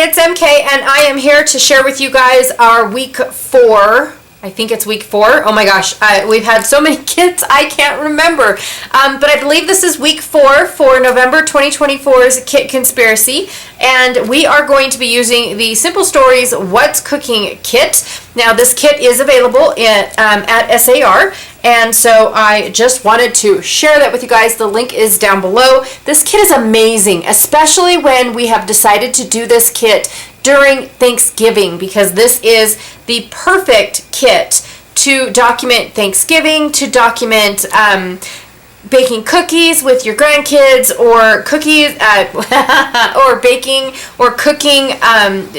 it's MK, and I am here to share with you guys our week 4. I think it's week 4. Oh my gosh, we've had so many kits, I can't remember. But I believe this is week 4 for November 2024's Kit Conspiracy, and we are going to be using the Simple Stories What's Cooking kit. Now, this kit is available at SAR, and so I just wanted to share that with you guys. The link is down below. This kit is amazing, especially when we have decided to do this kit during Thanksgiving, because this is the perfect kit to document Thanksgiving, to document baking cookies with your grandkids, or cookies, or baking or cooking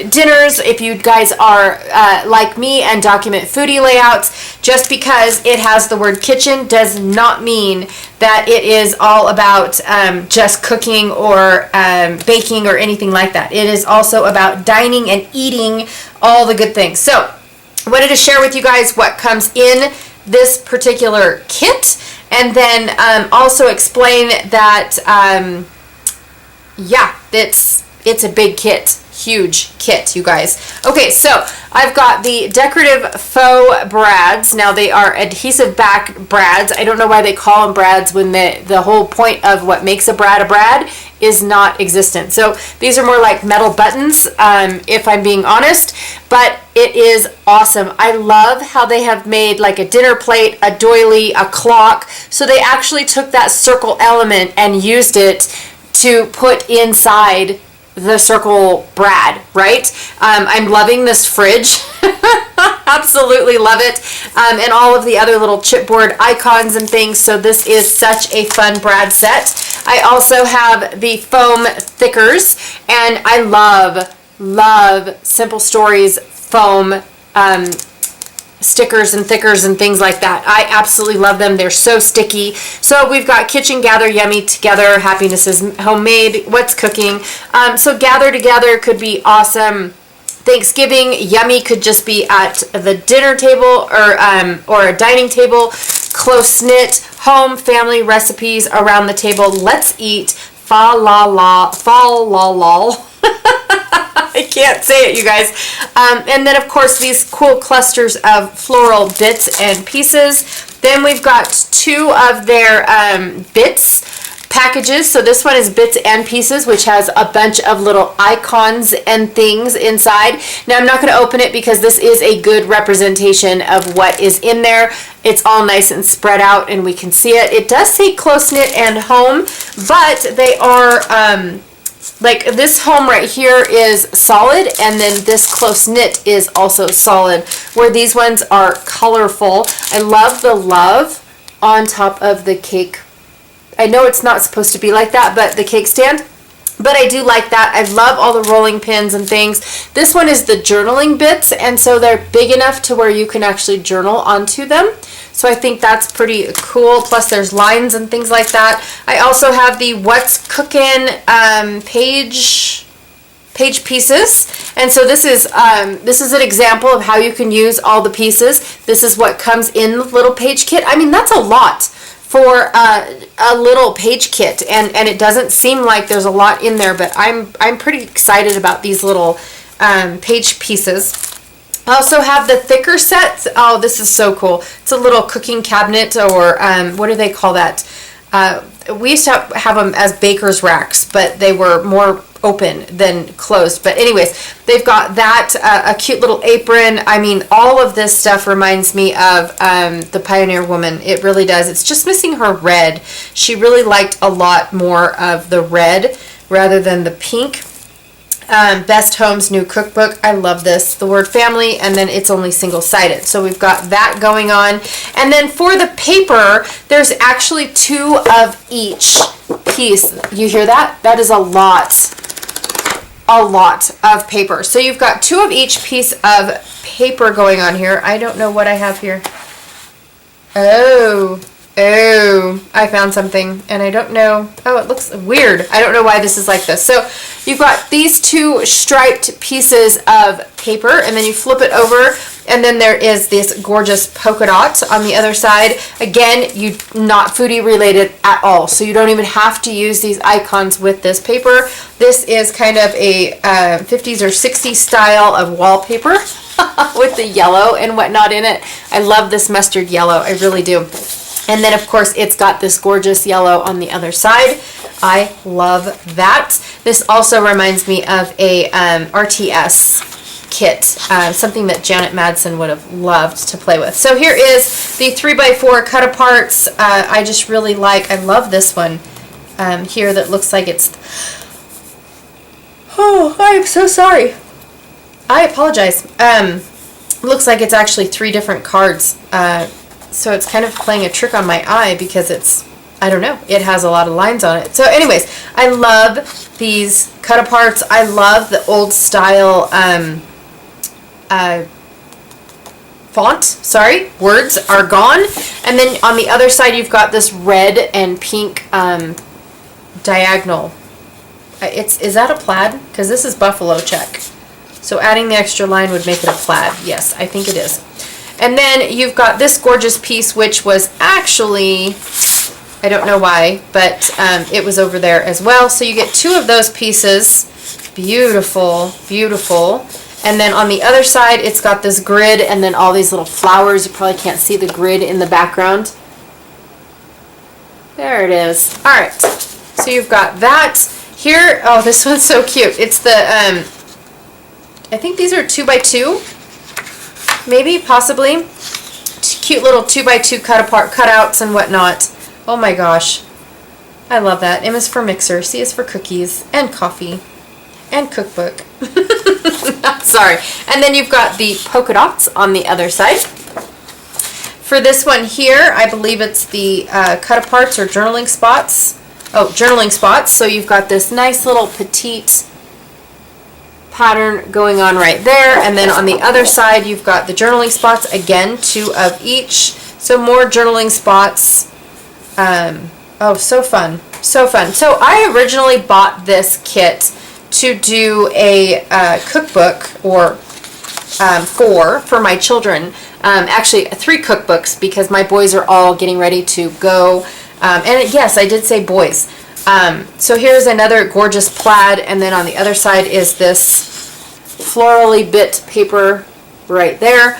dinners if you guys are like me and document foodie layouts. Just because it has the word kitchen does not mean that it is all about just cooking or baking or anything like that. It is also about dining and eating all the good things. So I wanted to share with you guys what comes in this particular kit, and then also explain that yeah, it's a big kit, huge kit, you guys. Okay, so I've got the decorative faux brads. Now, they are adhesive back brads. I don't know why they call them brads when the whole point of what makes a brad is not existent. So these are more like metal buttons, if I'm being honest, but it is awesome. I love how they have made like a dinner plate, a doily, a clock. So they actually took that circle element and used it to put inside the circle brad, right? I'm loving this fridge. Absolutely love it. And all of the other little chipboard icons and things. So this is such a fun brad set. I also have the foam thickers, and I love Simple Stories foam stickers and thickers and things like that. I absolutely love them. They're so sticky. So we've got Kitchen, Gather, Yummy Together, Happiness is Homemade, What's Cooking. So Gather Together could be awesome. Thanksgiving, Yummy could just be at the dinner table or a dining table. Close Knit, Home, Family, Recipes around the table. Let's Eat, Fa La La, Fall La Lol. I can't say it, you guys. And then, of course, these cool clusters of floral bits and pieces. Then we've got 2 of their bits packages. So this one is Bits and Pieces, which has a bunch of little icons and things inside. Now, I'm not going to open it because this is a good representation of what is in there. It's all nice and spread out, and we can see it. It does say Close Knit and Home, but they are like this home right here is solid, and then this Close Knit is also solid, where these ones are colorful. I love the love on top of the cake. I know it's not supposed to be like that, but the cake stand. But I do like that. I love all the rolling pins and things. This one is the journaling bits, and so they're big enough to where you can actually journal onto them. So I think that's pretty cool. Plus there's lines and things like that. I also have the What's Cookin' page pieces, and so this is an example of how you can use all the pieces. This is what comes in the little page kit. I mean, that's a lot for a little page kit, and it doesn't seem like there's a lot in there, but I'm pretty excited about these little page pieces. I also have the thicker sets. Oh, this is so cool. It's a little cooking cabinet, or what do they call that? We used to have them as baker's racks, but they were more open than closed. But anyways, they've got that, a cute little apron. I mean, all of this stuff reminds me of the Pioneer Woman. It really does. It's just missing her red. She really liked a lot more of the red rather than the pink. Best Homes New Cookbook. I love this. The word family, and then it's only single-sided. So we've got that going on. And then for the paper, there's actually 2 of each piece. You hear that? That is a lot of paper. So you've got 2 of each piece of paper going on here. I don't know what I have here. Oh, I found something, and I don't know. Oh, it looks weird. I don't know why this is like this. So you've got these 2 striped pieces of paper, and then you flip it over, And then there is this gorgeous polka dot on the other side. Again, not foodie related at all, so you don't even have to use these icons with this paper. This is kind of a 50s or 60s style of wallpaper with the yellow and whatnot in it. I love this mustard yellow, I really do. And then of course it's got this gorgeous yellow on the other side. I love that. This also reminds me of a RTS kit, something that Janet Madsen would have loved to play with. So here is the 3x4 cut aparts. I just really like, I love this one here that looks like it's, oh, I am so sorry. I apologize. Looks like it's actually 3 different cards. So it's kind of playing a trick on my eye because it's, I don't know, it has a lot of lines on it. So anyways, I love these cut aparts. I love the old style font, sorry, words are gone. And then on the other side you've got this red and pink diagonal. Is that a plaid? Because this is buffalo check. So adding the extra line would make it a plaid. Yes, I think it is. And then you've got this gorgeous piece, which was actually, I don't know why, but it was over there as well. So you get 2 of those pieces. Beautiful, beautiful. And then on the other side, it's got this grid and then all these little flowers. You probably can't see the grid in the background. There it is. All right. So you've got that here. Oh, this one's so cute. It's the, I think these are 2x2. Maybe, possibly. Cute little 2x2 cutouts and whatnot. Oh my gosh. I love that. M is for mixer, C is for cookies, and coffee, and cookbook. Sorry. And then you've got the polka dots on the other side. For this one here, I believe it's the cut aparts or journaling spots. Oh, journaling spots. So you've got this nice little petite pattern going on right there, and then on the other side you've got the journaling spots, again 2 of each, so more journaling spots. Oh, so fun, so fun. So I originally bought this kit to do a cookbook or for my children, actually 3 cookbooks because my boys are all getting ready to go, and yes, I did say boys. So here's another gorgeous plaid, and then on the other side is this florally bit paper right there.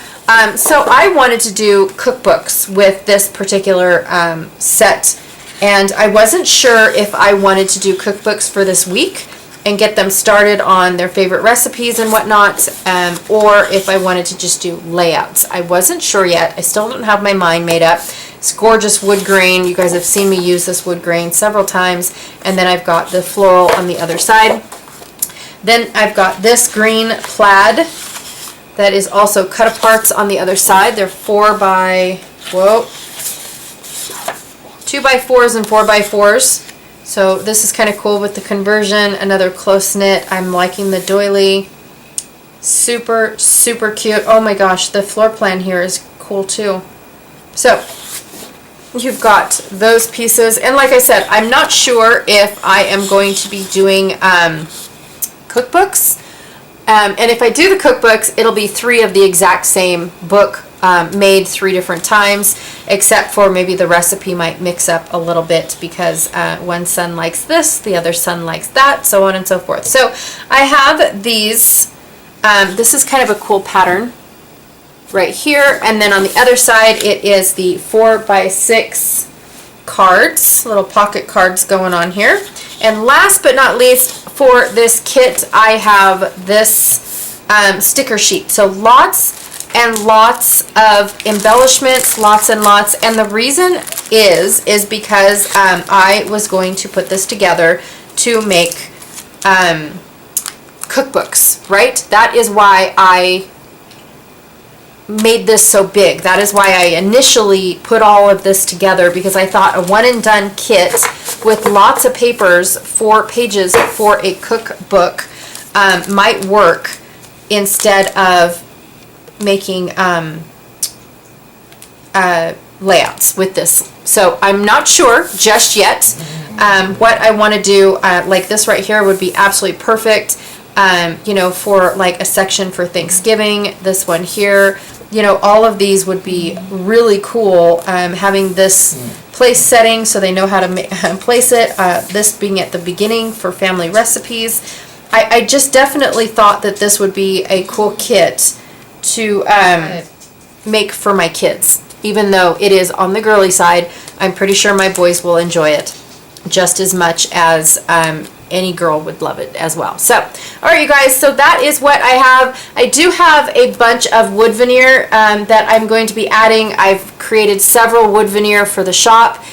So I wanted to do cookbooks with this particular set, and I wasn't sure if I wanted to do cookbooks for this week and get them started on their favorite recipes and whatnot, or if I wanted to just do layouts. I wasn't sure yet. I still don't have my mind made up. It's gorgeous wood grain. You guys have seen me use this wood grain several times. And then I've got the floral on the other side. Then I've got this green plaid that is also cut aparts on the other side. They're 2x4s and 4x4s. So this is kind of cool with the conversion. Another close knit. I'm liking the doily. Super, super cute. Oh my gosh, the floor plan here is cool too. So you've got those pieces, and like I said, I'm not sure if I am going to be doing cookbooks, and if I do the cookbooks, it'll be 3 of the exact same book, made 3 different times, except for maybe the recipe might mix up a little bit because one son likes this, the other son likes that, so on and so forth. So I have these, this is kind of a cool pattern right here, and then on the other side it is the 4x6 cards, little pocket cards going on here. And last but not least, for this kit I have this sticker sheet. So lots and lots of embellishments, lots and lots, and the reason is because I was going to put this together to make cookbooks, right? That is why I made this so big. That is why I initially put all of this together, because I thought a one and done kit with lots of papers, 4 pages for a cookbook might work instead of making layouts with this. So I'm not sure just yet. What I want to do, like this right here would be absolutely perfect, you know, for like a section for Thanksgiving. This one here you know, all of these would be really cool, having this place setting so they know how to place it, this being at the beginning for family recipes. I just definitely thought that this would be a cool kit to make for my kids. Even though it is on the girly side, I'm pretty sure my boys will enjoy it just as much as any girl would love it as well. So, all right, you guys, so that is what I have. I do have a bunch of wood veneer that I'm going to be adding. I've created several wood veneer for the shop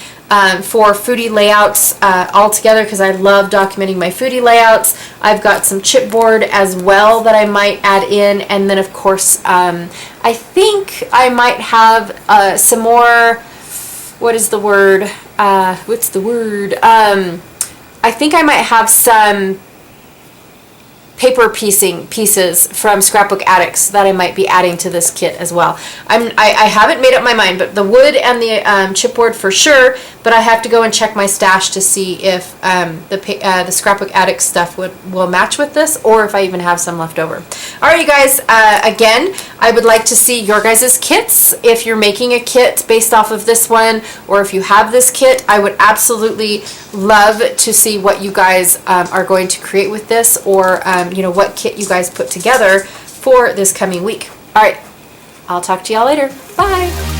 for foodie layouts all together because I love documenting my foodie layouts. I've got some chipboard as well that I might add in, and then of course I think I might have some more, what is the word? What's the word? I think I might have some paper pieces from Scrapbook Addicts that I might be adding to this kit as well. I haven't made up my mind, but the wood and the chipboard for sure, but I have to go and check my stash to see if the Scrapbook Addicts stuff will match with this, or if I even have some left over. Alright, you guys, again, I would like to see your guys' kits. If you're making a kit based off of this one, or if you have this kit, I would absolutely love to see what you guys are going to create with this, or you know, what kit you guys put together for this coming week. Alright, I'll talk to y'all later. Bye!